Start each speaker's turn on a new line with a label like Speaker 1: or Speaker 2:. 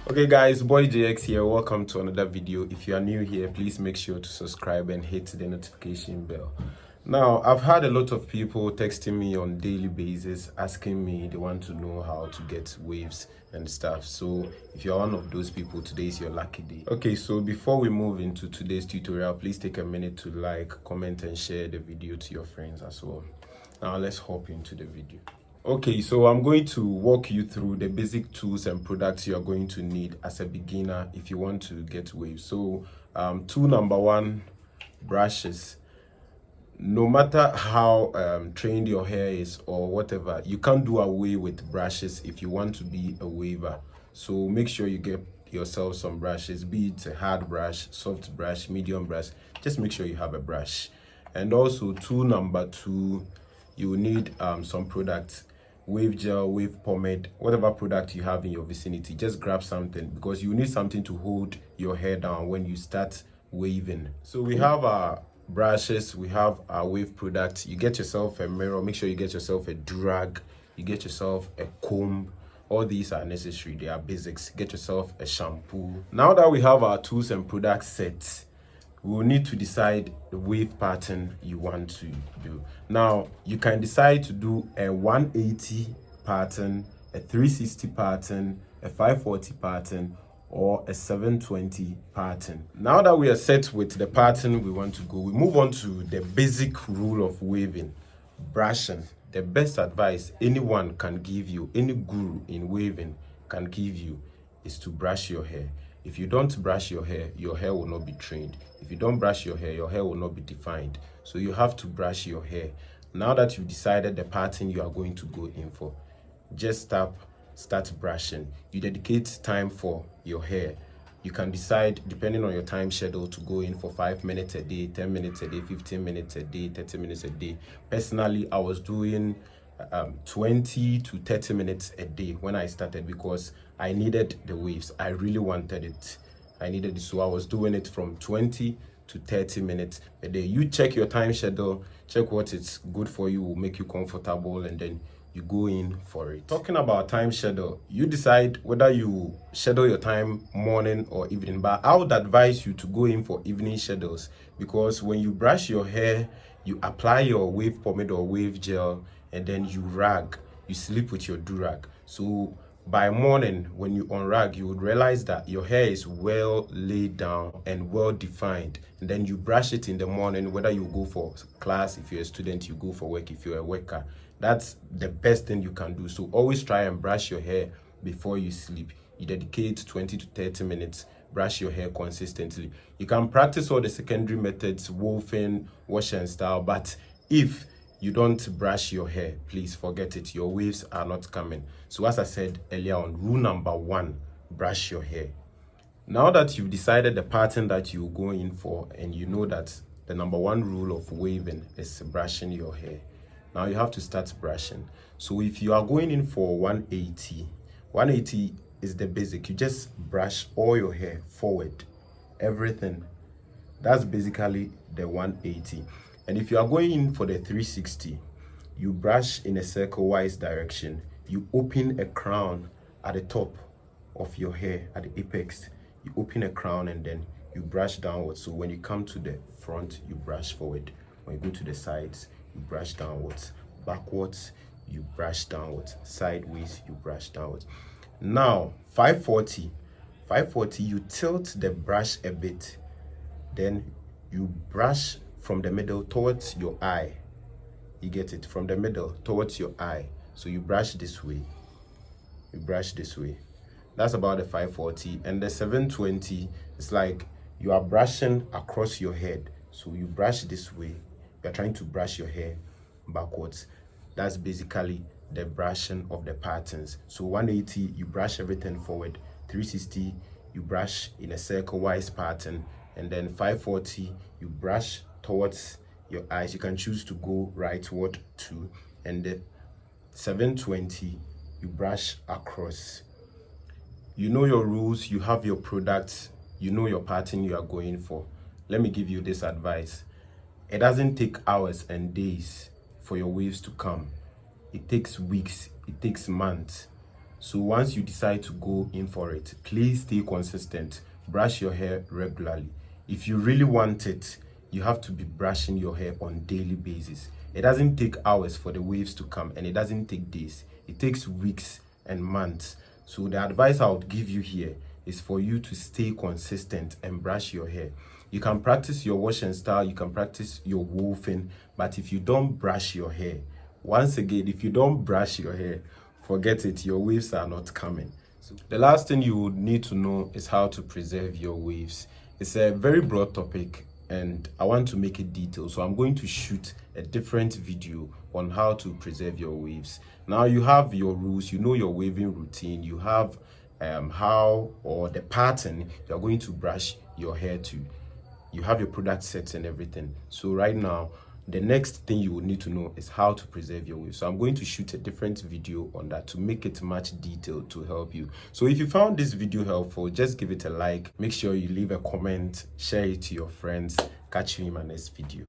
Speaker 1: Okay guys, boyjayx here. Welcome to another video. If you are new here, please make sure to subscribe and hit the notification bell. Now, I've had a lot of people texting me on daily basis asking me they want to know how to get waves and stuff. So if you're one of those people, today is your lucky day. Okay, so before we move into today's tutorial, please take a minute to like, comment and share the video to your friends as well. Now let's hop into the video. Okay, so I'm going to walk you through the basic tools and products you are going to need as a beginner if you want to get waves. So tool number one, brushes. No matter how trained your hair is or whatever, you can't do away with brushes if you want to be a waver. So make sure you get yourself some brushes, be it a hard brush, soft brush, medium brush. Just make sure you have a brush. And also tool number two, you will need some products, wave gel, wave pomade, whatever product you have in your vicinity. Just grab something because you need something to hold your hair down when you start waving. So we have our brushes, we have our wave products. You get yourself a mirror, make sure you get yourself a drag, you get yourself a comb. All these are necessary, they are basics. Get yourself a shampoo. Now that we have our tools and products set, we will need to decide the wave pattern you want to do. Now, you can decide to do a 180 pattern, a 360 pattern, a 540 pattern, or a 720 pattern. Now that we are set with the pattern we want to go, we move on to the basic rule of waving, brushing. The best advice anyone can give you, any guru in waving can give you, is to brush your hair. If you don't brush your hair will not be trained. If you don't brush your hair will not be defined. So you have to brush your hair. Now that you've decided the pattern you are going to go in for, just start brushing. You dedicate time for your hair. You can decide, depending on your time schedule, to go in for 5 minutes a day, 10 minutes a day, 15 minutes a day, 30 minutes a day. Personally, I was doing 20 to 30 minutes a day when I started because I needed the waves. I really wanted it. So I was doing it from 20 to 30 minutes a day. You check your time schedule, check what is good for you, will make you comfortable, and then you go in for it. Talking about time schedule, you decide whether you schedule your time morning or evening, but I would advise you to go in for evening schedules because when you brush your hair, you apply your wave pomade or wave gel, and then you rag, you sleep with your do-rag. So by morning, when you unrag, you would realize that your hair is well laid down and well defined. And then you brush it in the morning, whether you go for class, if you're a student, you go for work, if you're a worker. That's the best thing you can do. So always try and brush your hair before you sleep. You dedicate 20 to 30 minutes, brush your hair consistently. You can practice all the secondary methods, wolfing, wash and style, but if you don't brush your hair, please forget it. Your waves are not coming. So as I said earlier on, rule number one, brush your hair. Now that you've decided the pattern that you go in for, and you know that the number one rule of waving is brushing your hair, now you have to start brushing. So if you are going in for 180, 180 is the basic. You just brush all your hair forward, everything. That's basically the 180. And if you are going in for the 360, you brush in a circle-wise direction. You open a crown at the top of your hair, at the apex. You open a crown and then you brush downwards. So when you come to the front, you brush forward. When you go to the sides, you brush downwards. Backwards, you brush downwards. Sideways, you brush downwards. Now, 540, you tilt the brush a bit. Then you brush from the middle towards your eye. You get it? From the middle towards your eye. So you brush this way. You brush this way. That's about the 540. And the 720 is like you are brushing across your head. So you brush this way. You're trying to brush your hair backwards. That's basically the brushing of the patterns. So 180, you brush everything forward. 360, you brush in a circle-wise pattern. And then 540, you brush towards your eyes. You can choose to go rightward too. And the 720, you brush across. You know your rules, you have your products, you know your pattern you are going for. Let me give you this advice. It doesn't take hours and days for your waves to come. It takes weeks, it takes months. So once you decide to go in for it, please stay consistent. Brush your hair regularly. If you really want it, you have to be brushing your hair on daily basis. It doesn't take hours for the waves to come, and it doesn't take days. It takes weeks and months. So the advice I would give you here is for you to stay consistent and brush your hair. You can practice your wash and style, you can practice your woofing, but if you don't brush your hair, once again, if you don't brush your hair, forget it, your waves are not coming. So the last thing you would need to know is how to preserve your waves. It's a very broad topic and I want to make it detailed, so I'm going to shoot a different video on how to preserve your waves. Now you have your rules, you know your waving routine, you have how or the pattern you're going to brush your hair to. You have your product sets and everything. So right now, the next thing you will need to know is how to preserve your waves. So I'm going to shoot a different video on that to make it much detailed to help you. So if you found this video helpful, just give it a like. Make sure you leave a comment, share it to your friends. Catch you in my next video.